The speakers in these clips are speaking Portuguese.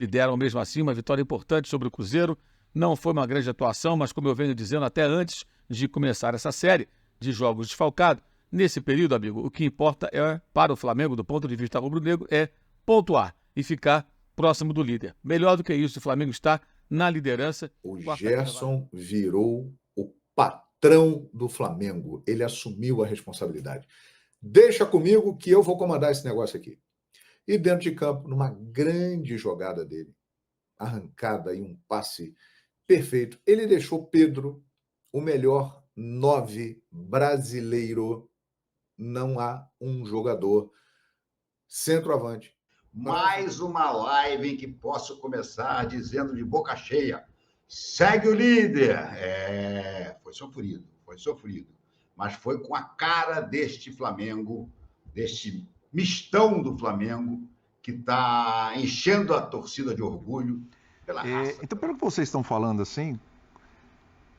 Lideram mesmo assim, uma vitória importante sobre o Cruzeiro. Não foi uma grande atuação, mas como eu venho dizendo até antes de começar essa série de jogos desfalcados, nesse período, amigo, o que importa para o Flamengo, do ponto de vista rubro-negro, é pontuar e ficar próximo do líder. Melhor do que isso, o Flamengo está na liderança. O Gerson virou o patrão do Flamengo. Ele assumiu a responsabilidade. Deixa comigo que eu vou comandar esse negócio aqui. E dentro de campo, numa grande jogada dele, arrancada e um passe perfeito, ele deixou Pedro o melhor 9 brasileiro. Não há um jogador centroavante. Mais uma live em que posso começar dizendo de boca cheia: segue o líder. Foi sofrido. Mas foi com a cara deste Flamengo, deste mistão do Flamengo, que está enchendo a torcida de orgulho pela raça. Então, pelo que vocês estão falando assim,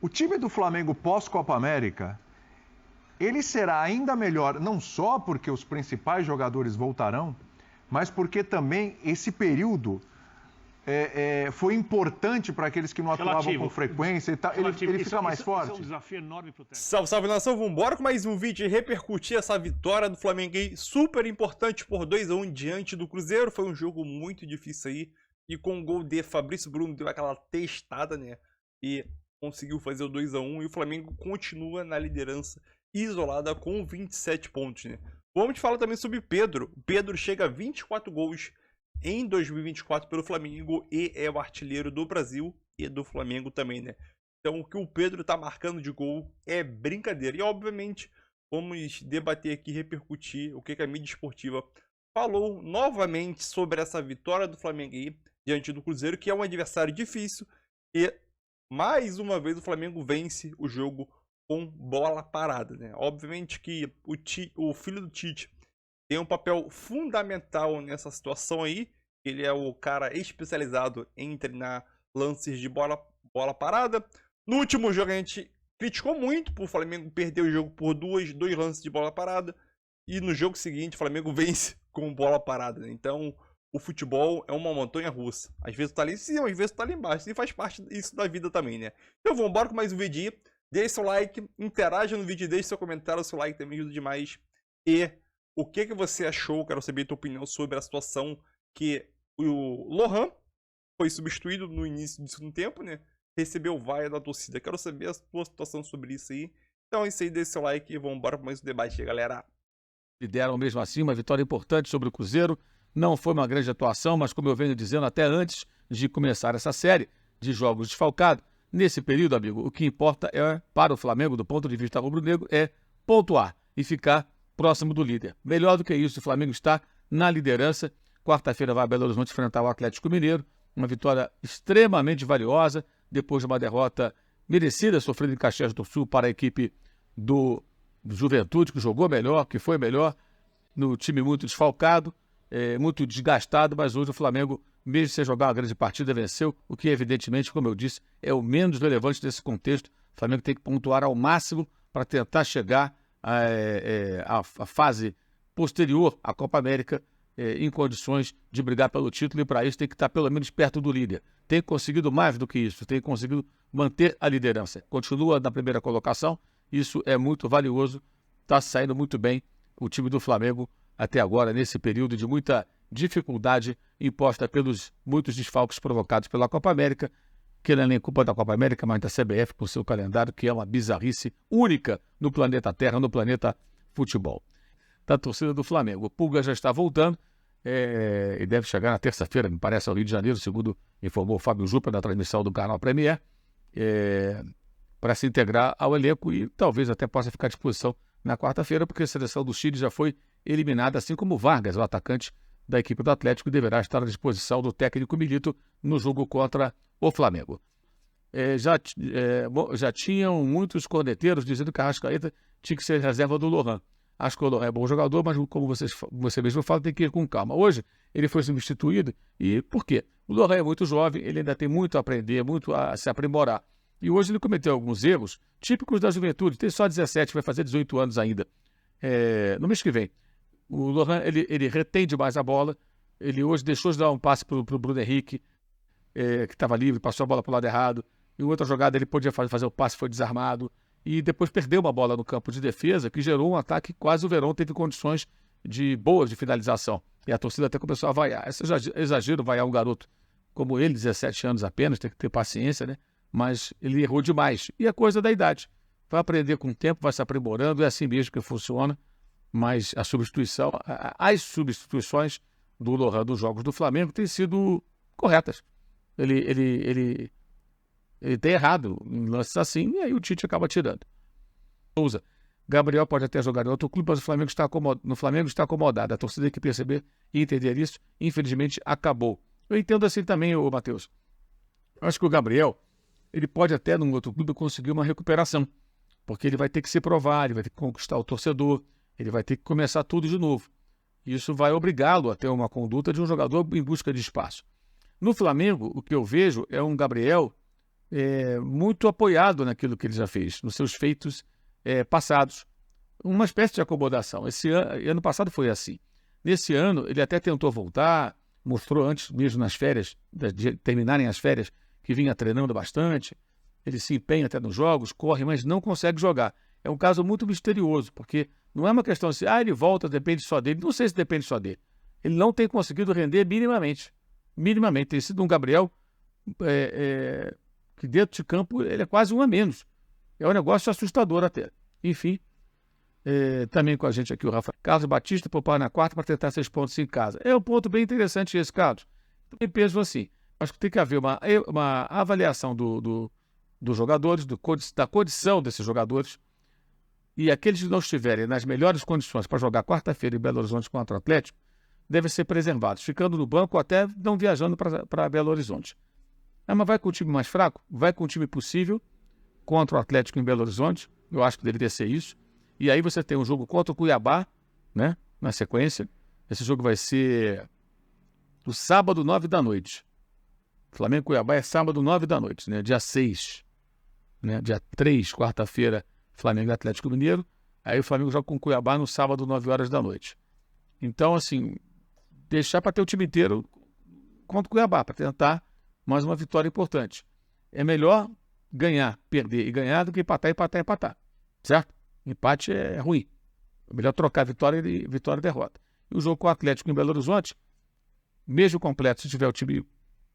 o time do Flamengo pós-Copa América, ele será ainda melhor, não só porque os principais jogadores voltarão, mas porque também esse período foi importante para aqueles que não atuavam com frequência e tal. Ele fica mais forte. É um desafio enorme pro técnico. Salve, salve nação, vambora com mais um vídeo e repercutir essa vitória do Flamengo aí, super importante por 2-1 diante do Cruzeiro. Foi um jogo muito difícil aí, e com o gol de Fabrício Bruno deu aquela testada, né, e conseguiu fazer o 2-1, e o Flamengo continua na liderança isolada com 27 pontos, né. Vamos te falar também sobre Pedro. Pedro chega a 24 gols em 2024 pelo Flamengo e é o artilheiro do Brasil e do Flamengo também, né? Então o que o Pedro tá marcando de gol é brincadeira. E obviamente vamos debater aqui, repercutir o que a mídia esportiva falou novamente sobre essa vitória do Flamengo aí diante do Cruzeiro, que é um adversário difícil, e mais uma vez o Flamengo vence o jogo com bola parada, né? Obviamente que o filho do Tite tem um papel fundamental nessa situação aí. Ele é o cara especializado em treinar lances de bola parada. No último jogo a gente criticou muito por o Flamengo perder o jogo por dois lances de bola parada, e no jogo seguinte o Flamengo vence com bola parada, né? Então o futebol é uma montanha russa. Às vezes tá ali em cima, às vezes tá ali embaixo, e faz parte disso da vida também, né? Então vamos embora com mais um vídeo. Deixe seu like, interaja no vídeo, deixe seu comentário, seu like também ajuda demais. E o que você achou? Quero saber a tua opinião sobre a situação que o Lohan foi substituído no início do segundo tempo, né? Recebeu vaia da torcida. Quero saber a tua situação sobre isso aí. Então é isso aí, deixe seu like e vamos embora para mais um debate, galera. Lideram mesmo assim, uma vitória importante sobre o Cruzeiro. Não foi uma grande atuação, mas como eu venho dizendo até antes de começar essa série de jogos desfalcados, nesse período, amigo, o que importa para o Flamengo, do ponto de vista rubro-negro, é pontuar e ficar próximo do líder. Melhor do que isso, o Flamengo está na liderança. Quarta-feira vai a Belo Horizonte enfrentar o Atlético Mineiro. Uma vitória extremamente valiosa, depois de uma derrota merecida, sofrida em Caxias do Sul para a equipe do Juventude, que jogou melhor, que foi melhor, no time muito desfalcado, muito desgastado, mas hoje o Flamengo, mesmo sem jogar uma grande partida, venceu, o que evidentemente, como eu disse, é o menos relevante desse contexto. O Flamengo tem que pontuar ao máximo para tentar chegar à fase posterior à Copa América em condições de brigar pelo título, e para isso tem que estar pelo menos perto do líder. Tem conseguido mais do que isso, tem conseguido manter a liderança. Continua na primeira colocação, isso é muito valioso, está saindo muito bem o time do Flamengo até agora, nesse período de muita dificuldade imposta pelos muitos desfalques provocados pela Copa América, que não é nem culpa da Copa América, mas da CBF por seu calendário, que é uma bizarrice única no planeta Terra, no planeta futebol. Da torcida do Flamengo. O Pulga já está voltando e deve chegar na terça-feira, me parece, ao Rio de Janeiro, segundo informou o Fábio Jupa na transmissão do canal Premier, para se integrar ao elenco e talvez até possa ficar à disposição na quarta-feira, porque a seleção do Chile já foi eliminada, assim como Vargas, o atacante da equipe do Atlético, deverá estar à disposição do técnico Milito no jogo contra o Flamengo. Já tinham muitos corneteiros dizendo que a Arrascaeta tinha que ser reserva do Lohan. Acho que o Lohan é bom jogador, mas como você mesmo fala, tem que ir com calma. Hoje ele foi substituído, e por quê? O Lohan é muito jovem, ele ainda tem muito a aprender, muito a se aprimorar. E hoje ele cometeu alguns erros típicos da juventude, tem só 17, vai fazer 18 anos ainda, no mês que vem. O Lohan, ele retém demais a bola, ele hoje deixou de dar um passe para o Bruno Henrique, que estava livre, passou a bola para o lado errado. Em outra jogada ele podia fazer o passe, foi desarmado. E depois perdeu uma bola no campo de defesa que gerou um ataque que quase o Verón teve condições boas de finalização. E a torcida até começou a vaiar. Esse exagero vaiar um garoto como ele, 17 anos apenas, tem que ter paciência, né? Mas ele errou demais. E é coisa da idade. Vai aprender com o tempo, vai se aprimorando, é assim mesmo que funciona. Mas as substituições do Lohan dos jogos do Flamengo têm sido corretas. Ele tem errado em lances assim, e aí o Tite acaba tirando. Souza. Gabriel pode até jogar em outro clube, mas o Flamengo está acomodado. A torcida tem que perceber e entender isso. Infelizmente, acabou. Eu entendo assim também, Matheus. Eu acho que o Gabriel, ele pode até, num outro clube, conseguir uma recuperação. Porque ele vai ter que se provar, ele vai ter que conquistar o torcedor, ele vai ter que começar tudo de novo. Isso vai obrigá-lo a ter uma conduta de um jogador em busca de espaço. No Flamengo, o que eu vejo é um Gabriel muito apoiado naquilo que ele já fez, nos seus feitos passados. Uma espécie de acomodação. Ano passado foi assim. Nesse ano, ele até tentou voltar, mostrou antes mesmo nas férias, de terminarem as férias, que vinha treinando bastante. Ele se empenha até nos jogos, corre, mas não consegue jogar. É um caso muito misterioso, porque não é uma questão assim, ele volta, depende só dele. Não sei se depende só dele. Ele não tem conseguido render minimamente. Minimamente. Tem sido um Gabriel que dentro de campo ele é quase um a menos. É um negócio assustador até. Enfim, também com a gente aqui o Rafael Carlos Batista, poupar na quarta para tentar 6 pontos em casa. É um ponto bem interessante esse, Carlos. Também penso assim, acho que tem que haver uma avaliação dos jogadores, da condição desses jogadores, e aqueles que não estiverem nas melhores condições para jogar quarta-feira em Belo Horizonte contra o Atlético, devem ser preservados, ficando no banco ou até não viajando para Belo Horizonte. Mas vai com o time mais fraco? Vai com o time possível contra o Atlético em Belo Horizonte, eu acho que deveria ser isso. E aí você tem um jogo contra o Cuiabá, né, na sequência. Esse jogo vai ser no sábado, 9 da noite. Flamengo e Cuiabá é sábado, 9 da noite, né, dia 6. Né, dia 3, quarta-feira, Flamengo e Atlético Mineiro. Aí o Flamengo joga com o Cuiabá no sábado, 9 horas da noite. Então, assim, deixar para ter o time inteiro contra o Cuiabá, para tentar mais uma vitória importante. É melhor ganhar, perder e ganhar do que empatar, certo? Empate é ruim. É melhor trocar vitória e derrota. E o jogo com o Atlético em Belo Horizonte, mesmo completo, se tiver o time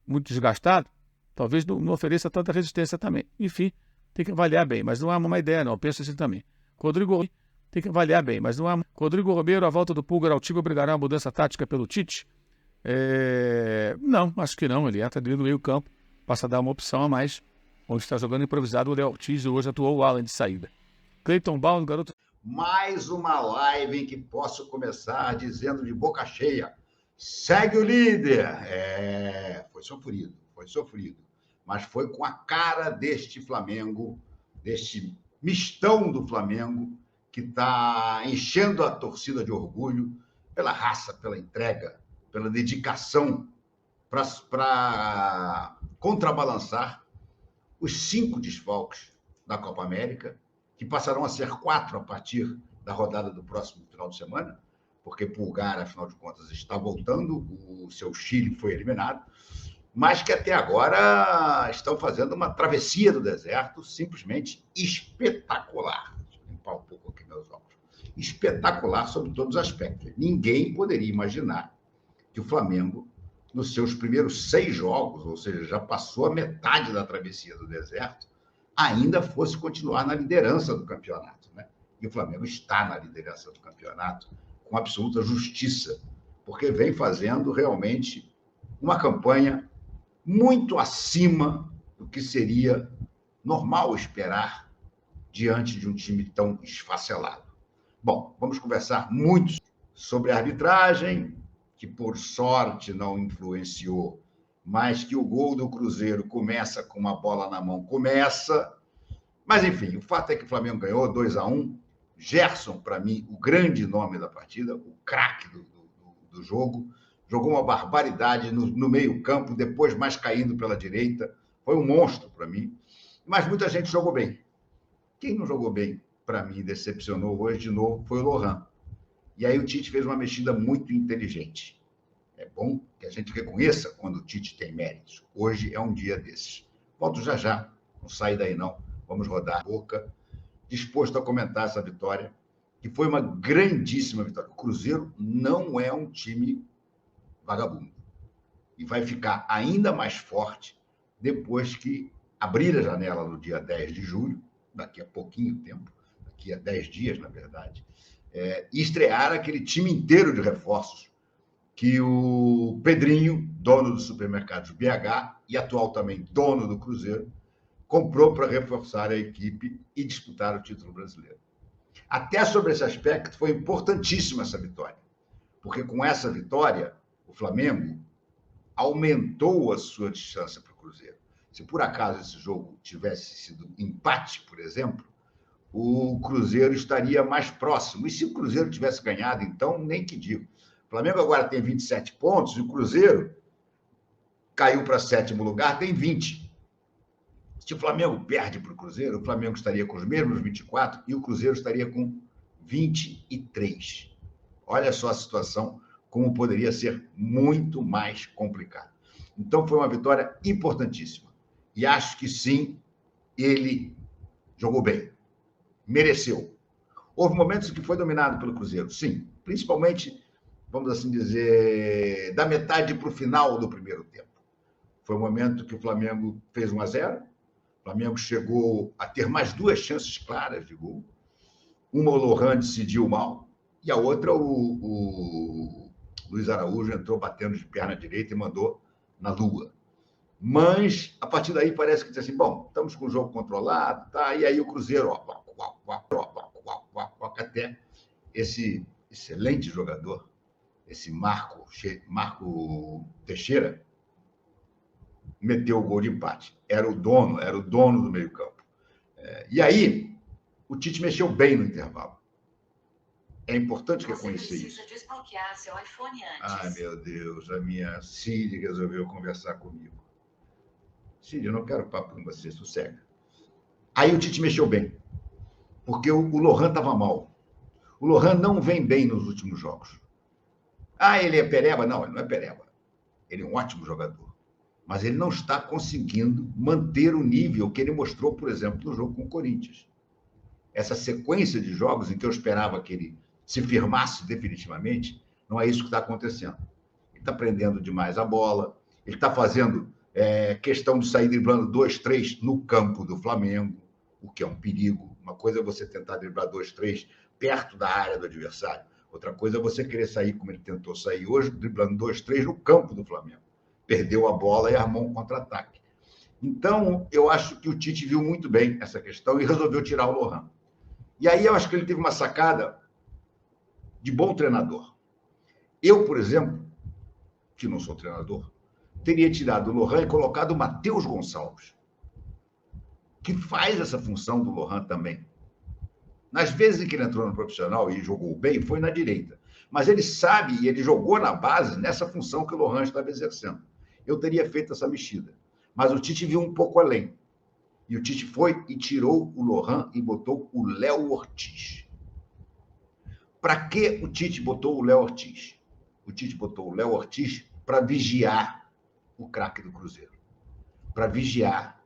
muito desgastado, talvez não ofereça tanta resistência também. Enfim, tem que avaliar bem, mas não é uma ideia não, eu penso assim também. Rodrigo tem que avaliar bem, mas não é... Rodrigo Romero, a volta do Pulgar ao time obrigará a mudança tática pelo Tite? Não, acho que não. Ele entra ali no meio campo, passa a dar uma opção a mais, onde está jogando improvisado o Léo Ortiz e hoje atuou o Alan de saída. Cleiton Baum, garoto... Mais uma live em que posso começar dizendo de boca cheia. Segue o líder. Foi sofrido. Mas foi com a cara deste Flamengo, deste mistão do Flamengo, que está enchendo a torcida de orgulho pela raça, pela entrega, pela dedicação para contrabalançar os 5 desfalques da Copa América, que passarão a ser 4 a partir da rodada do próximo final de semana, porque Pulgar, afinal de contas, está voltando, o seu Chile foi eliminado, mas que até agora estão fazendo uma travessia do deserto simplesmente espetacular. Deixa eu limpar um pouco aqui meus óculos. Espetacular sob todos os aspectos. Ninguém poderia imaginar que o Flamengo, nos seus primeiros 6 jogos, ou seja, já passou a metade da travessia do deserto, ainda fosse continuar na liderança do campeonato, né? E o Flamengo está na liderança do campeonato com absoluta justiça, porque vem fazendo realmente uma campanha muito acima do que seria normal esperar diante de um time tão esfacelado. Bom, vamos conversar muito sobre a arbitragem, que por sorte não influenciou, mas que o gol do Cruzeiro começa com uma bola na mão, Mas, enfim, o fato é que o Flamengo ganhou 2-1. Gerson, para mim, o grande nome da partida, o craque do jogo, jogou uma barbaridade no meio-campo, depois mais caindo pela direita. Foi um monstro para mim. Mas muita gente jogou bem. Quem não jogou bem, para mim, decepcionou hoje de novo, foi o Lohan. E aí o Tite fez uma mexida muito inteligente. É bom que a gente reconheça quando o Tite tem méritos. Hoje é um dia desses. Volto já já. Não sai daí, não. Vamos rodar a boca. Disposto a comentar essa vitória, que foi uma grandíssima vitória. O Cruzeiro não é um time vagabundo. E vai ficar ainda mais forte depois que abrir a janela no dia 10 de julho, daqui a pouquinho tempo, daqui a 10 dias, na verdade, e estrear aquele time inteiro de reforços que o Pedrinho, dono dos supermercados BH e atual também dono do Cruzeiro, comprou para reforçar a equipe e disputar o título brasileiro. Até sobre esse aspecto, foi importantíssima essa vitória, porque com essa vitória, o Flamengo aumentou a sua distância para o Cruzeiro. Se por acaso esse jogo tivesse sido empate, por exemplo, o Cruzeiro estaria mais próximo. E se o Cruzeiro tivesse ganhado, então, nem que digo. O Flamengo agora tem 27 pontos e o Cruzeiro caiu para 7º lugar, tem 20. Se o Flamengo perde para o Cruzeiro, o Flamengo estaria com os mesmos 24 e o Cruzeiro estaria com 23. Olha só a situação, como poderia ser muito mais complicado. Então, foi uma vitória importantíssima. E acho que sim, ele jogou bem. Mereceu. Houve momentos em que foi dominado pelo Cruzeiro, sim. Principalmente, vamos assim dizer, da metade para o final do primeiro tempo. Foi um momento que o Flamengo fez 1-0. O Flamengo chegou a ter mais 2 chances claras de gol. Uma o Lohan decidiu mal e a outra o Luiz Araújo entrou batendo de perna direita e mandou na lua. Mas, a partir daí, parece que diz assim, bom, estamos com o jogo controlado, tá? E aí o Cruzeiro, até esse excelente jogador, esse Marco Teixeira, meteu o gol de empate. Era o dono do meio-campo. E aí, o Tite mexeu bem no intervalo. É importante reconhecer isso. Você precisa desbloquear seu iPhone antes. Ai, meu Deus, a minha Siri resolveu conversar comigo. Siri, eu não quero papo com você, sossega. Aí o Tite mexeu bem, porque o Lohan estava mal. O Lohan não vem bem nos últimos jogos. Ah, ele é pereba? Não, ele não é pereba. Ele é um ótimo jogador. Mas ele não está conseguindo manter o nível que ele mostrou, por exemplo, no jogo com o Corinthians. Essa sequência de jogos em que eu esperava que ele se firmasse definitivamente, não é isso que está acontecendo. Ele está prendendo demais a bola, ele está fazendo questão de sair driblando 2, 3 no campo do Flamengo, o que é um perigo. Uma coisa é você tentar driblar 2, 3 perto da área do adversário. Outra coisa é você querer sair, como ele tentou sair hoje, driblando 2, 3 no campo do Flamengo. Perdeu a bola e armou um contra-ataque. Então, eu acho que o Tite viu muito bem essa questão e resolveu tirar o Lohan. E aí eu acho que ele teve uma sacada de bom treinador. Eu, por exemplo, que não sou treinador, teria tirado o Lohan e colocado o Matheus Gonçalves, que faz essa função do Lohan também. Nas vezes em que ele entrou no profissional e jogou bem, foi na direita. Mas ele sabe, e ele jogou na base nessa função que o Lohan estava exercendo. Eu teria feito essa mexida. Mas o Tite viu um pouco além. E o Tite foi e tirou o Lohan e botou o Léo Ortiz. Para que o Tite botou o Léo Ortiz? O Tite botou o Léo Ortiz para vigiar o craque do Cruzeiro. Para vigiar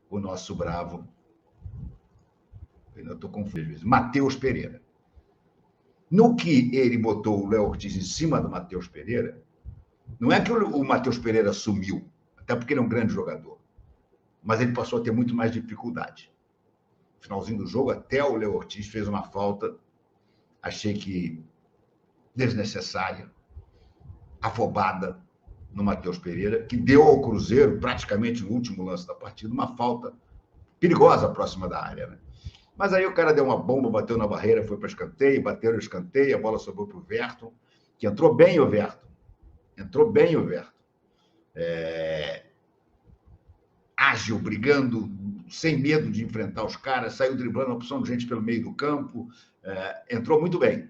o nosso bravo, eu ainda estou confuso, Matheus Pereira. No que ele botou o Léo Ortiz em cima do Matheus Pereira, não é que o Matheus Pereira sumiu, até porque ele é um grande jogador, mas ele passou a ter muito mais dificuldade. No finalzinho do jogo, até o Léo Ortiz fez uma falta, achei que desnecessária, afobada no Matheus Pereira, que deu ao Cruzeiro, praticamente no último lance da partida, uma falta perigosa próxima da área, né? Mas aí o cara deu uma bomba, bateu na barreira, foi para escanteio, bateu no escanteio, a bola sobrou para o Verton, que entrou bem o Verton. Entrou bem o Verton. Ágil, brigando, sem medo de enfrentar os caras, saiu driblando a opção de gente pelo meio do campo, entrou muito bem.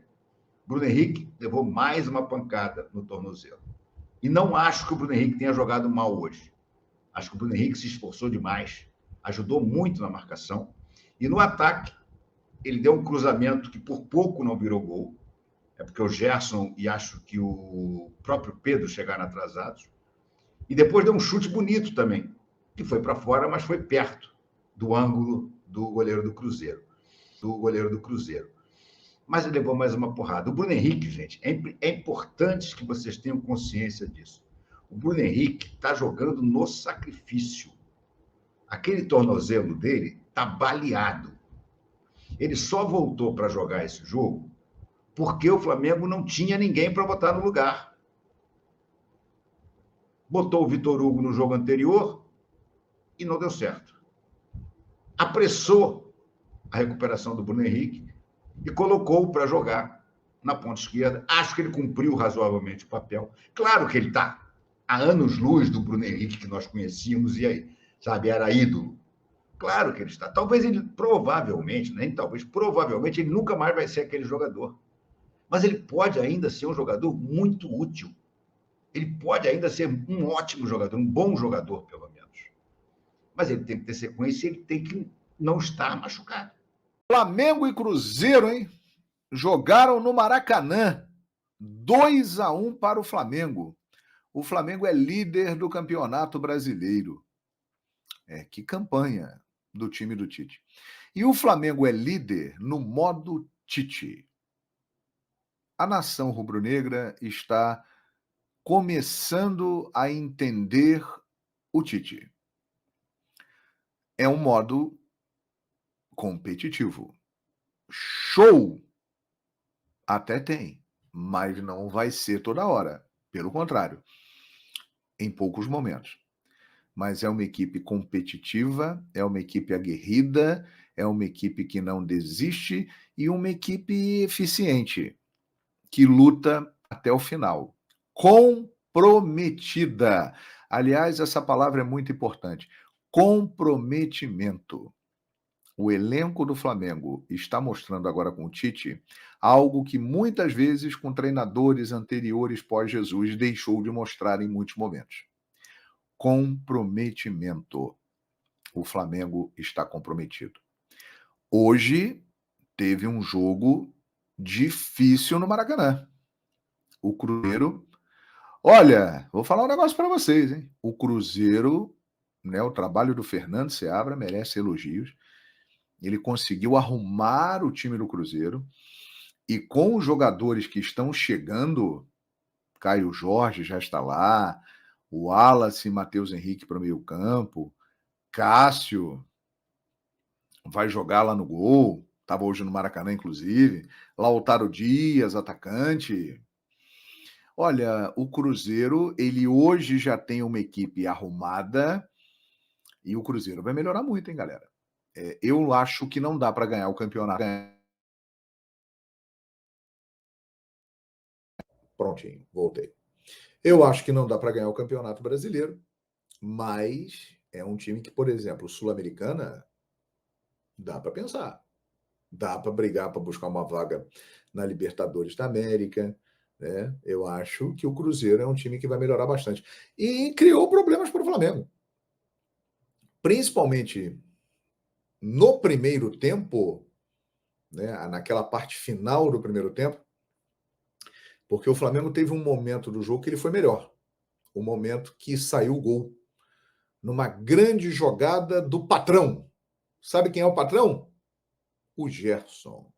Bruno Henrique levou mais uma pancada no tornozelo. E não acho que o Bruno Henrique tenha jogado mal hoje. Acho que o Bruno Henrique se esforçou demais, ajudou muito na marcação. E no ataque, ele deu um cruzamento que por pouco não virou gol. é porque o Gerson e acho que o próprio Pedro chegaram atrasados. E depois deu um chute bonito também, que foi para fora, mas foi perto do ângulo do goleiro do Cruzeiro. Mas ele levou mais uma porrada. O Bruno Henrique, gente, é importante que vocês tenham consciência disso. O Bruno Henrique está jogando no sacrifício. Aquele tornozelo dele está baleado. Ele só voltou para jogar esse jogo porque o Flamengo não tinha ninguém para botar no lugar. Botou o Vitor Hugo no jogo anterior e não deu certo. Apressou a recuperação do Bruno Henrique e colocou-o para jogar na ponta esquerda. Acho que ele cumpriu razoavelmente o papel. Claro que ele está há anos-luz do Bruno Henrique que nós conhecíamos e aí, sabe, era ídolo. Claro que ele está. Talvez ele, provavelmente, nem talvez, provavelmente, ele nunca mais vai ser aquele jogador. Mas ele pode ainda ser um jogador muito útil. Ele pode ainda ser um ótimo jogador, um bom jogador, pelo menos. Mas ele tem que ter sequência e ele tem que não estar machucado. Flamengo e Cruzeiro, hein? Jogaram no Maracanã. 2-1 para o Flamengo. O Flamengo é líder do Campeonato Brasileiro. Que campanha do time do Tite. E o Flamengo é líder no modo Tite. A nação rubro-negra está começando a entender o Tite. É um modo competitivo. Show até tem, mas não vai ser toda hora. Pelo contrário, em poucos momentos. Mas é uma equipe competitiva, é uma equipe aguerrida, é uma equipe que não desiste e uma equipe eficiente, que luta até o final. Comprometida. Aliás, essa palavra é muito importante. Comprometimento. O elenco do Flamengo está mostrando agora com o Tite algo que muitas vezes com treinadores anteriores pós-Jesus deixou de mostrar em muitos momentos. Comprometimento. O Flamengo está comprometido. Hoje teve um jogo difícil no Maracanã. O Cruzeiro... Olha, vou falar um negócio para vocês, hein? O Cruzeiro, né, o trabalho do Fernando Seabra merece elogios. Ele conseguiu arrumar o time do Cruzeiro e com os jogadores que estão chegando, Caio Jorge já está lá, o Wallace e Matheus Henrique para o meio campo, Cássio vai jogar lá no gol, estava hoje no Maracanã, inclusive, Lautaro Dias, atacante. Olha, o Cruzeiro, ele hoje já tem uma equipe arrumada e o Cruzeiro vai melhorar muito, hein, galera? Eu acho que não dá para ganhar o campeonato. Prontinho, voltei. Eu acho que não dá para ganhar o Campeonato Brasileiro, mas é um time que, por exemplo, Sul-Americana, dá para pensar. Dá para brigar para buscar uma vaga na Libertadores da América. Né? Eu acho que o Cruzeiro é um time que vai melhorar bastante. E criou problemas para o Flamengo. Principalmente no primeiro tempo, né? Naquela parte final do primeiro tempo, porque o Flamengo teve um momento do jogo que ele foi melhor. O momento que saiu o gol. Numa grande jogada do patrão. Sabe quem é o patrão? O Gerson.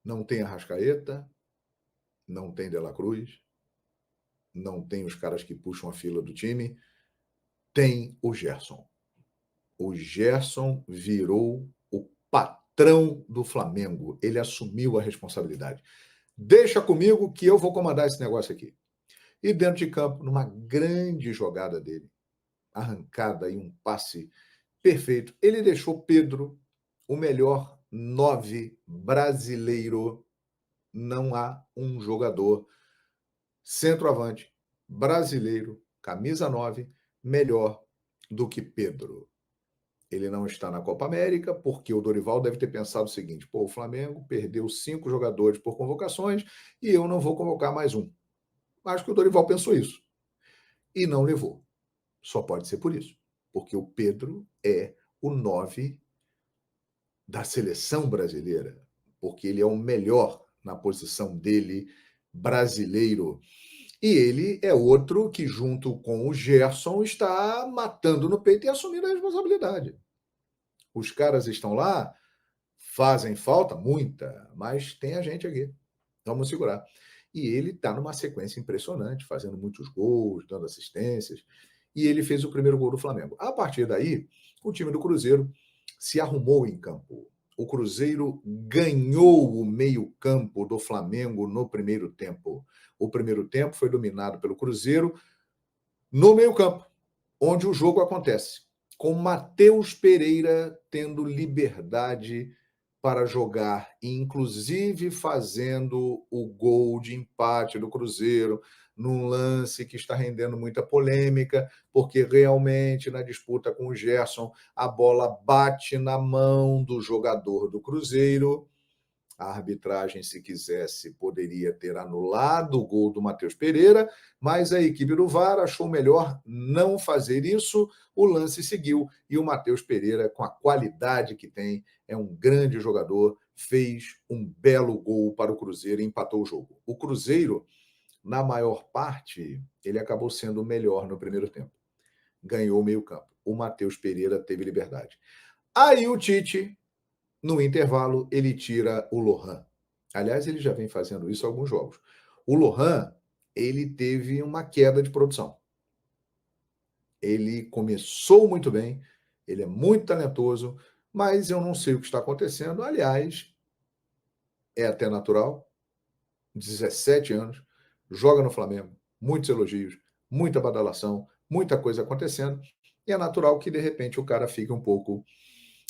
Não tem Arrascaeta, não tem De La Cruz, não tem os caras que puxam a fila do time, tem o Gerson. O Gerson virou o patrão do Flamengo. Ele assumiu a responsabilidade. Deixa comigo que eu vou comandar esse negócio aqui. E dentro de campo, numa grande jogada dele, arrancada e um passe perfeito, ele deixou Pedro o melhor 9 brasileiro. Não há um jogador centroavante brasileiro, camisa 9, melhor do que Pedro. Ele não está na Copa América, porque o Dorival deve ter pensado o seguinte: o Flamengo perdeu 5 jogadores por convocações e eu não vou convocar mais um. Acho que o Dorival pensou isso. E não levou. Só pode ser por isso. Porque o Pedro é o 9 da seleção brasileira. Porque ele é o melhor na posição dele, brasileiro. E ele é outro que, junto com o Gerson, está matando no peito e assumindo a responsabilidade. Os caras estão lá, fazem falta, muita, mas tem a gente aqui. Vamos segurar. E ele está numa sequência impressionante, fazendo muitos gols, dando assistências. E ele fez o primeiro gol do Flamengo. A partir daí, o time do Cruzeiro se arrumou em campo. O Cruzeiro ganhou o meio-campo do Flamengo no primeiro tempo. O primeiro tempo foi dominado pelo Cruzeiro no meio-campo, onde o jogo acontece, com Matheus Pereira tendo liberdade para jogar, inclusive fazendo o gol de empate do Cruzeiro, num lance que está rendendo muita polêmica, porque realmente na disputa com o Gerson, a bola bate na mão do jogador do Cruzeiro. A arbitragem, se quisesse, poderia ter anulado o gol do Matheus Pereira, mas a equipe do VAR achou melhor não fazer isso. O lance seguiu e o Matheus Pereira, com a qualidade que tem, é um grande jogador, fez um belo gol para o Cruzeiro e empatou o jogo. O Cruzeiro, na maior parte, ele acabou sendo o melhor no primeiro tempo. Ganhou o meio-campo. O Matheus Pereira teve liberdade. Aí o Tite, no intervalo, ele tira o Lohan. Aliás, ele já vem fazendo isso em alguns jogos. O Lohan, ele teve uma queda de produção. Ele começou muito bem, ele é muito talentoso, mas eu não sei o que está acontecendo. Aliás, é até natural. 17 anos, joga no Flamengo, muitos elogios, muita badalação, muita coisa acontecendo. E é natural que, de repente, o cara fique um pouco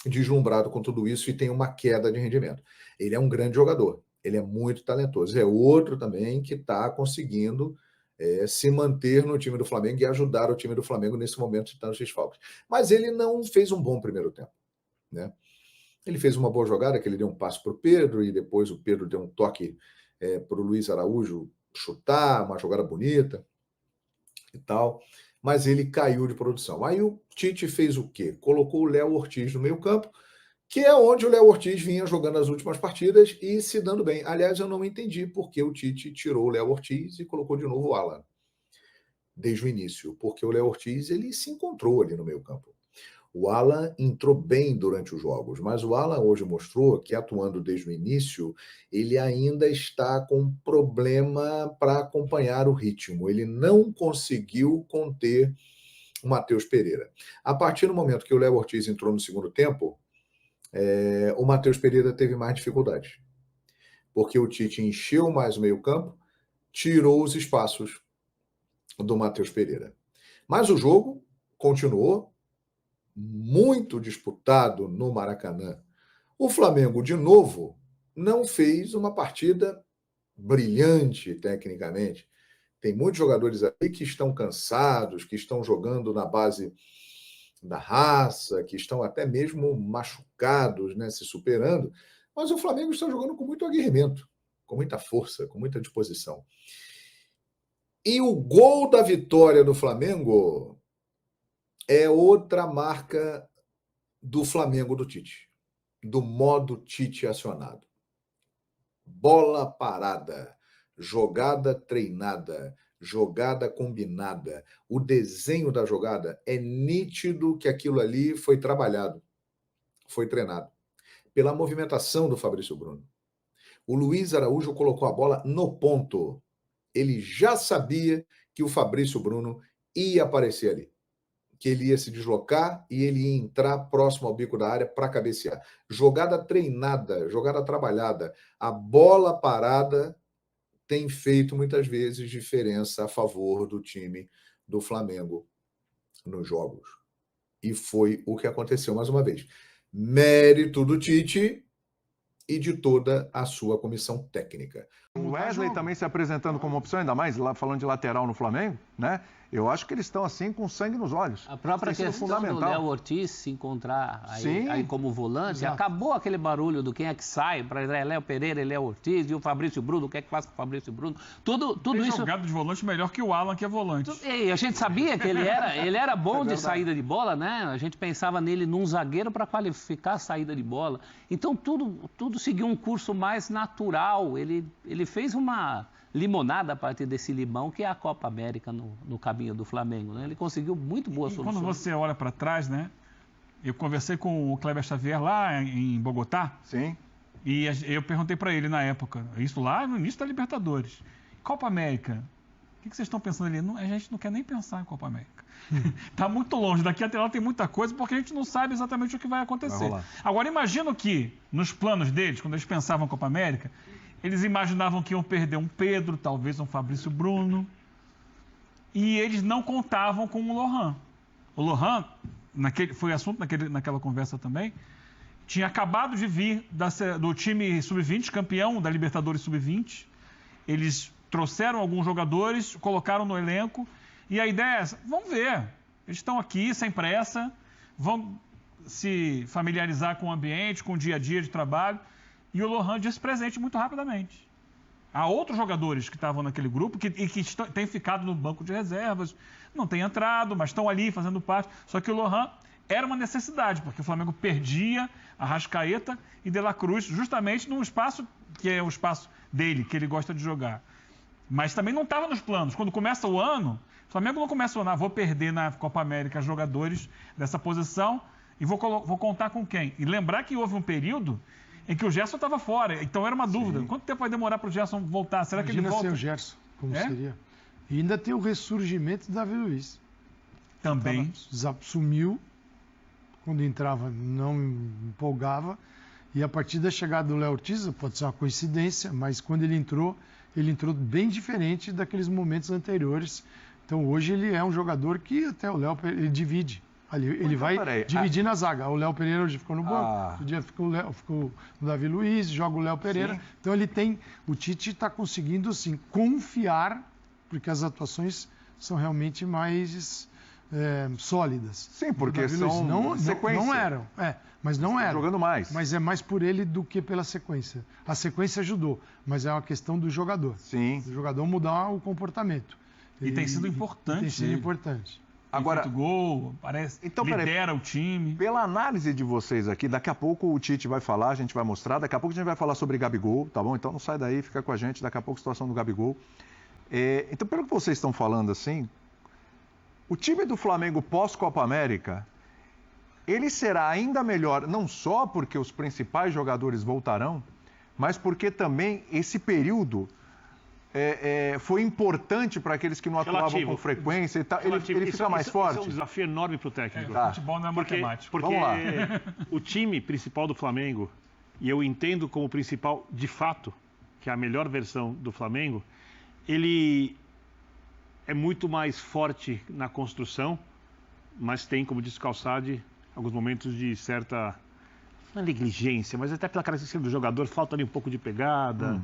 deslumbrado com tudo isso e tem uma queda de rendimento. Ele é um grande jogador, ele é muito talentoso. É outro também que está conseguindo se manter no time do Flamengo e ajudar o time do Flamengo nesse momento de tantos desfalques. Mas ele não fez um bom primeiro tempo, né? Ele fez uma boa jogada, que ele deu um passe para o Pedro e depois o Pedro deu um toque para o Luiz Araújo chutar, uma jogada bonita e tal. Mas ele caiu de produção. Aí o Tite fez o quê? Colocou o Léo Ortiz no meio-campo, que é onde o Léo Ortiz vinha jogando as últimas partidas e se dando bem. Aliás, eu não entendi por que o Tite tirou o Léo Ortiz e colocou de novo o Alan desde o início, porque o Léo Ortiz ele se encontrou ali no meio-campo. O Alan entrou bem durante os jogos, mas o Alan hoje mostrou que, atuando desde o início, ele ainda está com problema para acompanhar o ritmo. Ele não conseguiu conter o Matheus Pereira. A partir do momento que o Léo Ortiz entrou no segundo tempo, o Matheus Pereira teve mais dificuldade, porque o Tite encheu mais o meio-campo, tirou os espaços do Matheus Pereira. Mas o jogo continuou muito disputado no Maracanã. O Flamengo, de novo, não fez uma partida brilhante tecnicamente. Tem muitos jogadores aí que estão cansados, que estão jogando na base da raça, que estão até mesmo machucados, né, se superando. Mas o Flamengo está jogando com muito aguerrimento, com muita força, com muita disposição. E o gol da vitória do Flamengo é outra marca do Flamengo do Tite, do modo Tite acionado. Bola parada, jogada treinada, jogada combinada. O desenho da jogada é nítido que aquilo ali foi trabalhado, foi treinado. Pela movimentação do Fabrício Bruno. O Luiz Araújo colocou a bola no ponto. Ele já sabia que o Fabrício Bruno ia aparecer ali, que ele ia se deslocar e ele ia entrar próximo ao bico da área para cabecear. Jogada treinada, jogada trabalhada. A bola parada tem feito muitas vezes diferença a favor do time do Flamengo nos jogos. E foi o que aconteceu mais uma vez. Mérito do Tite e de toda a sua comissão técnica. O Wesley também se apresentando como opção, ainda mais lá falando de lateral no Flamengo, né? Eu acho que eles estão assim com sangue nos olhos. A própria questão do Léo Ortiz se encontrar aí como volante, acabou aquele barulho do quem é que sai, para Léo Pereira e Léo Ortiz, e o Fabrício Bruno, o que é que faz com o Fabrício Bruno. Tudo isso... jogado de volante melhor que o Alan, que é volante. E a gente sabia que ele era bom de saída de bola, né? A gente pensava nele num zagueiro para qualificar a saída de bola. Então tudo seguiu um curso mais natural. Ele fez uma limonada a partir desse limão que é a Copa América no caminho do Flamengo, né? Ele conseguiu muito boa solução. Quando você olha para trás, né? Eu conversei com o Kleber Xavier lá em Bogotá. Sim. E eu perguntei para ele na época, isso lá no início da Libertadores, Copa América, o que vocês estão pensando ali? A gente não quer nem pensar em Copa América. Está muito longe, daqui até lá tem muita coisa, porque a gente não sabe exatamente o que vai acontecer. Agora, imagino que, nos planos deles, quando eles pensavam em Copa América, eles imaginavam que iam perder um Pedro, talvez um Fabrício Bruno, e eles não contavam com o Lohan. O Lohan, foi assunto naquela conversa também, tinha acabado de vir do time Sub-20, campeão da Libertadores Sub-20. Eles trouxeram alguns jogadores, colocaram no elenco, e a ideia é essa, vamos ver, eles estão aqui sem pressa, vão se familiarizar com o ambiente, com o dia a dia de trabalho, e o Lohan disse presente muito rapidamente. Há outros jogadores que estavam naquele grupo que têm ficado no banco de reservas, não têm entrado, mas estão ali fazendo parte. Só que o Lohan era uma necessidade, porque o Flamengo perdia Arrascaeta e De La Cruz justamente num espaço que é o espaço dele, que ele gosta de jogar. Mas também não estava nos planos. Quando começa o ano, o Flamengo não começa o ano, vou perder na Copa América jogadores dessa posição e vou contar com quem? E lembrar que houve um período em que o Gerson estava fora, então era uma dúvida. Quanto tempo vai demorar para o Gerson voltar? Será que ele volta? Sem o Gerson, como seria? E ainda tem o ressurgimento do Davi Luiz. Também. Sumiu, quando entrava não empolgava, e a partir da chegada do Léo Ortiz, pode ser uma coincidência, mas quando ele entrou bem diferente daqueles momentos anteriores. Então hoje ele é um jogador que até o Léo ele divide. Ele vai dividir na zaga. O Léo Pereira hoje ficou no banco, outro dia ficou o Davi Luiz, joga o Léo Pereira. Sim. Então o Tite está conseguindo assim, confiar, porque as atuações são realmente mais sólidas. Sim, porque são sequência. Não eram, mas não eram. Jogando mais. Mas é mais por ele do que pela sequência. A sequência ajudou, mas é uma questão do jogador. Sim. Do jogador mudar o comportamento. E tem sido importante. Tem sido importante. Agora, gol, lidera o time. Pela análise de vocês aqui, daqui a pouco o Tite vai falar, a gente vai mostrar, daqui a pouco a gente vai falar sobre Gabigol, tá bom? Então não sai daí, fica com a gente, daqui a pouco a situação do Gabigol. Então, pelo que vocês estão falando assim, o time do Flamengo pós-Copa América, ele será ainda melhor, não só porque os principais jogadores voltarão, mas porque também esse período foi importante para aqueles que não atuavam com frequência e tal. Ele fica mais forte. Isso é um desafio enorme para o técnico. O futebol não é matemático. Porque o time principal do Flamengo, e eu entendo como principal de fato, que é a melhor versão do Flamengo, ele é muito mais forte na construção, mas tem, como disse o Calçade, alguns momentos de certa, não é negligência, mas até pela característica do jogador, falta ali um pouco de pegada,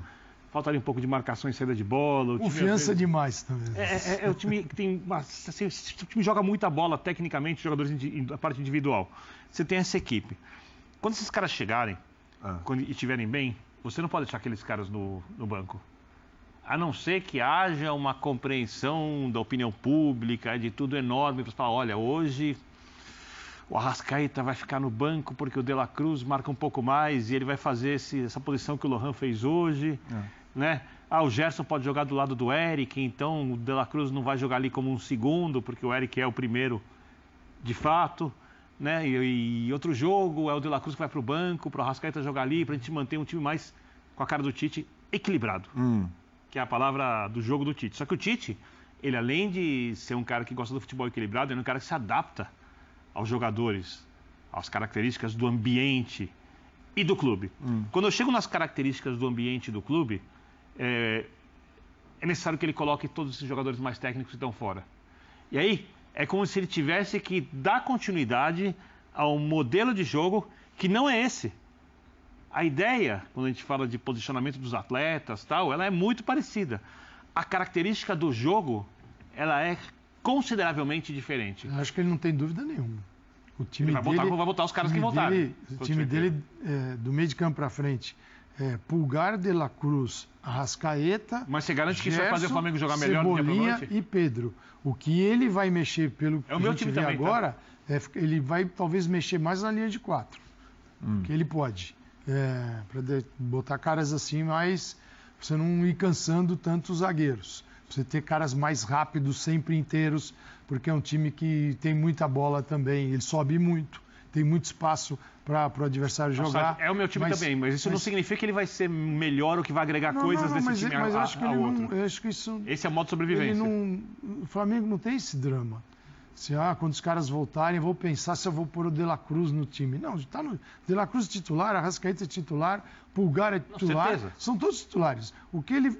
falta ali um pouco de marcação e saída de bola. Confiança demais também. É o time que tem assim, o time joga muita bola tecnicamente, jogadores a parte individual. Você tem essa equipe. Quando esses caras chegarem e estiverem bem, você não pode deixar aqueles caras no banco. A não ser que haja uma compreensão da opinião pública, de tudo enorme, para falar, olha, hoje o Arrascaeta vai ficar no banco porque o De La Cruz marca um pouco mais e ele vai fazer essa posição que o Lohan fez hoje, né? O Gerson pode jogar do lado do Eric, então o De La Cruz não vai jogar ali como um segundo, porque o Eric é o primeiro de fato, né? E outro jogo é o De La Cruz que vai para o banco, para o Arrascaeta jogar ali, para a gente manter um time mais com a cara do Tite, equilibrado. Que é a palavra do jogo do Tite. Só que o Tite, ele além de ser um cara que gosta do futebol equilibrado, ele é um cara que se adapta aos jogadores, às características do ambiente e do clube. Quando eu chego nas características do ambiente e do clube, é necessário que ele coloque todos esses jogadores mais técnicos que estão fora. E aí, é como se ele tivesse que dar continuidade a um modelo de jogo que não é esse. A ideia, quando a gente fala de posicionamento dos atletas, tal, ela é muito parecida. A característica do jogo, ela é consideravelmente diferente. Eu acho que ele não tem dúvida nenhuma. O time Ele vai botar os caras que voltaram. O time dele, do meio de campo para frente, Pulgar, De La Cruz, Arrascaeta. Mas você garante que Gerson, isso vai fazer o Flamengo jogar melhor do que a Cebolinha e Pedro. O que ele vai mexer, pelo que o a meu gente time vê também, agora, ele vai talvez mexer mais na linha de 4. Que ele pode. Para botar caras assim, mas você não ir cansando tanto os zagueiros. Você ter caras mais rápidos, sempre inteiros, porque é um time que tem muita bola também. Ele sobe muito, tem muito espaço para o adversário jogar. É o meu time também, mas isso não significa que ele vai ser melhor ou que vai agregar coisas desse time mas a acho que outro. Eu acho que isso... Esse é o modo de sobrevivência. O Flamengo não tem esse drama. Quando os caras voltarem, eu vou pensar se eu vou pôr o De La Cruz no time. Não, está no De La Cruz titular, Arrascaeta é titular, Pulgar é titular. Certeza. São todos titulares.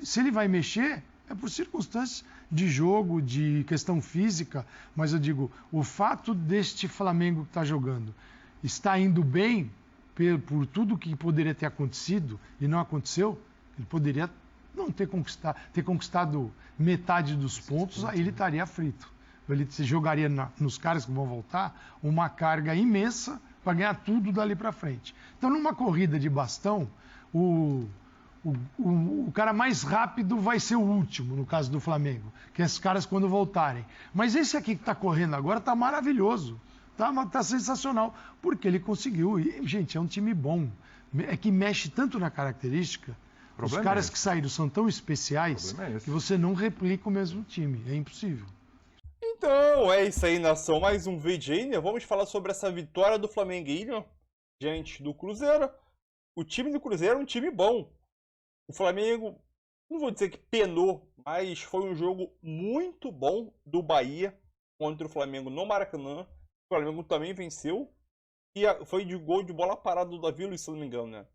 Se ele vai mexer, é por circunstâncias de jogo, de questão física, mas eu digo, o fato deste Flamengo que está jogando está indo bem por tudo que poderia ter acontecido e não aconteceu, ele poderia não ter conquistado metade dos pontos, aí ele estaria frito. Ele jogaria nos caras que vão voltar uma carga imensa para ganhar tudo dali para frente. Então, numa corrida de bastão, o cara mais rápido vai ser o último, no caso do Flamengo, que é esses caras quando voltarem. Mas esse aqui que está correndo agora está maravilhoso, está sensacional, porque ele conseguiu. E, gente, é um time bom, é que mexe tanto na característica. Os caras que saíram são tão especiais que você não replica o mesmo time, é impossível. Então, é isso aí, nação. Mais um vídeo aí, né? Vamos falar sobre essa vitória do Flamenguinho diante do Cruzeiro. O time do Cruzeiro é um time bom. O Flamengo, não vou dizer que penou, mas foi um jogo muito bom do Bahia contra o Flamengo no Maracanã. O Flamengo também venceu. E foi de gol de bola parada do Davi Luiz, se não me engano, né?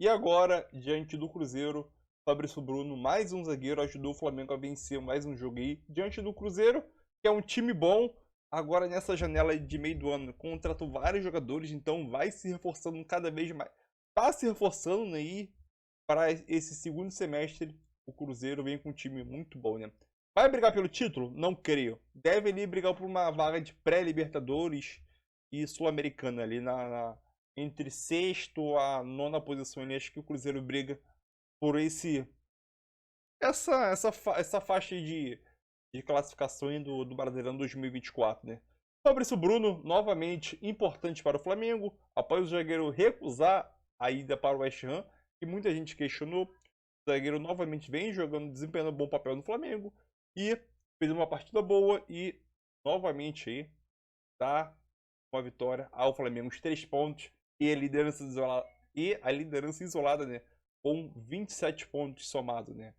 E agora, diante do Cruzeiro, Fabrício Bruno, mais um zagueiro, ajudou o Flamengo a vencer mais um jogo aí. Diante do Cruzeiro, que é um time bom, agora nessa janela de meio do ano, contratou vários jogadores, então vai se reforçando cada vez mais. Está se reforçando aí para esse segundo semestre. O Cruzeiro vem com um time muito bom, né? Vai brigar pelo título? Não creio. Deve ali brigar por uma vaga de pré-Libertadores e Sul-Americana ali entre sexto a nona posição. Ali, acho que o Cruzeiro briga por essa faixa de classificação do Brasileirão 2024, né? Fabrício Bruno, novamente importante para o Flamengo, após o zagueiro recusar a ida para o West Ham, que muita gente questionou. O zagueiro novamente vem jogando, desempenhando um bom papel no Flamengo e fez uma partida boa e novamente aí dá uma vitória ao Flamengo, os 3 pontos e a liderança isolada, né, com 27 pontos somados, né?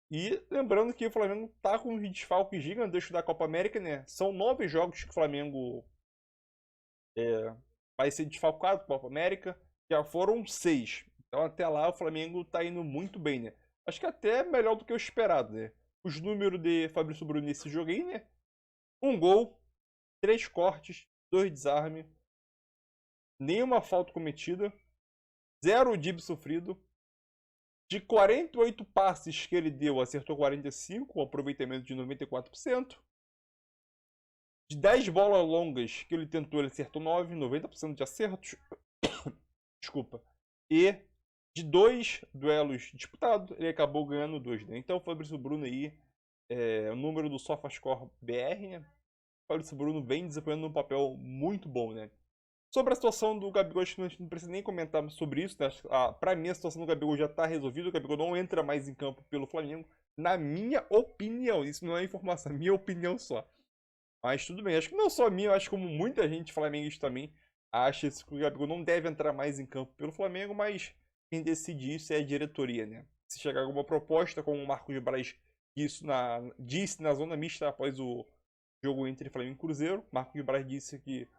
E lembrando que o Flamengo tá com um desfalque gigantesco da Copa América, né? São 9 jogos que o Flamengo vai ser desfalcado da Copa América. Já foram 6. Então até lá o Flamengo tá indo muito bem, né? Acho que até melhor do que o esperado, né? Os números de Fabrício Bruno nesse jogo aí, né? 1 gol, 3 cortes, 2 desarmes, nenhuma falta cometida, 0 drible sofrido. De 48 passes que ele deu, acertou 45, um aproveitamento de 94%. De 10 bolas longas que ele tentou, ele acertou 9, 90% de acertos. Desculpa. E de 2 duelos disputados, ele acabou ganhando 2, né? Então o Fabrício Bruno aí, o número do SofaScore BR, né? O Fabrício Bruno vem desempenhando um papel muito bom, né? Sobre a situação do Gabigol, acho que a gente não precisa nem comentar sobre isso, né? Pra mim, a situação do Gabigol já tá resolvida. O Gabigol não entra mais em campo pelo Flamengo. Na minha opinião, isso não é informação, é minha opinião só. Mas tudo bem, acho que não só a minha, acho que como muita gente flamenguista também acha que o Gabigol não deve entrar mais em campo pelo Flamengo, mas quem decide isso é a diretoria, né? Se chegar alguma proposta, como o Marcos Braz disse na zona mista após o jogo entre Flamengo e Cruzeiro, Marcos Braz disse que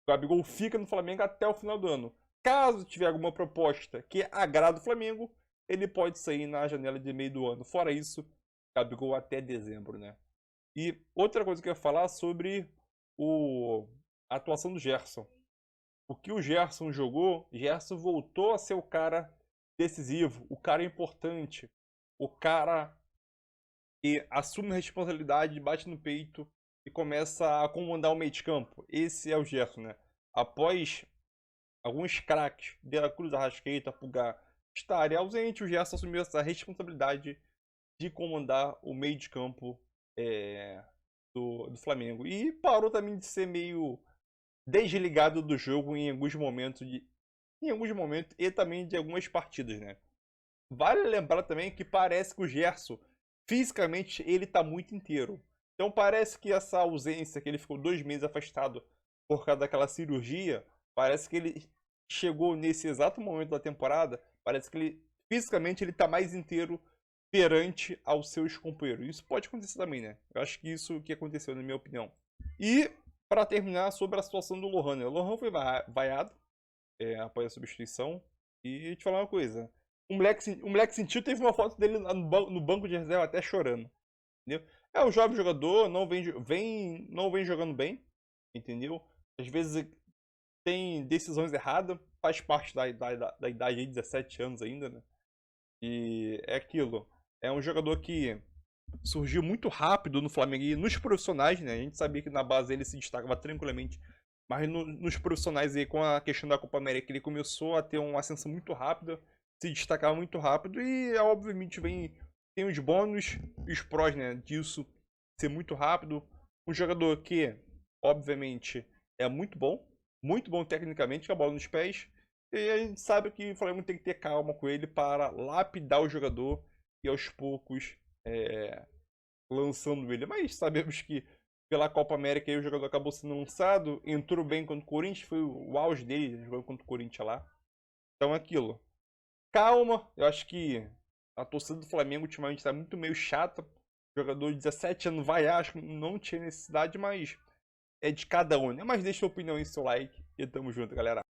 o Gabigol fica no Flamengo até o final do ano. Caso tiver alguma proposta que agrada o Flamengo, ele pode sair na janela de meio do ano. Fora isso, Gabigol até dezembro, né? E outra coisa que eu ia falar sobre a atuação do Gerson. o que o Gerson jogou, Gerson voltou a ser o cara decisivo, o cara importante, o cara que assume a responsabilidade, bate no peito e começa a comandar o meio de campo. Esse é o Gerson, né? Após alguns craques, De La Cruz, Arrascaeta, Pulgar, estarem ausentes, o Gerson assumiu essa responsabilidade de comandar o meio de campo do Flamengo. E parou também de ser meio desligado do jogo em alguns momentos e também de algumas partidas, né? Vale lembrar também que parece que o Gerson, fisicamente, ele tá muito inteiro. Então parece que essa ausência, que ele ficou 2 meses afastado por causa daquela cirurgia, parece que ele chegou nesse exato momento da temporada, parece que ele, fisicamente, ele tá mais inteiro perante aos seus companheiros. Isso pode acontecer também, né? Eu acho que isso que aconteceu, na minha opinião. E, para terminar, sobre a situação do Lohan, né? O Lohan foi vaiado após a substituição. E te falar uma coisa, o moleque sentiu, teve uma foto dele no banco de reserva até chorando, entendeu? É um jovem jogador, não vem jogando bem, entendeu? Às vezes tem decisões erradas, faz parte da idade aí, 17 anos ainda, né? E é aquilo, é um jogador que surgiu muito rápido no Flamengo e nos profissionais, né? A gente sabia que na base ele se destacava tranquilamente, mas nos profissionais aí, com a questão da Copa América, ele começou a ter uma ascensão muito rápida, se destacava muito rápido e obviamente tem os bônus e os prós, né, disso ser muito rápido. Um jogador que, obviamente, é muito bom tecnicamente, com a bola nos pés, e a gente sabe que o Flamengo tem que ter calma com ele para lapidar o jogador e aos poucos lançando ele. Mas sabemos que pela Copa América aí, o jogador acabou sendo lançado, entrou bem contra o Corinthians, foi o auge dele jogando contra o Corinthians lá. Então é aquilo. Calma, eu acho que a torcida do Flamengo ultimamente está muito meio chata. O jogador de 17 anos acho que não tinha necessidade, mas é de cada um, né? Mas deixa a opinião aí, seu like e tamo junto, galera.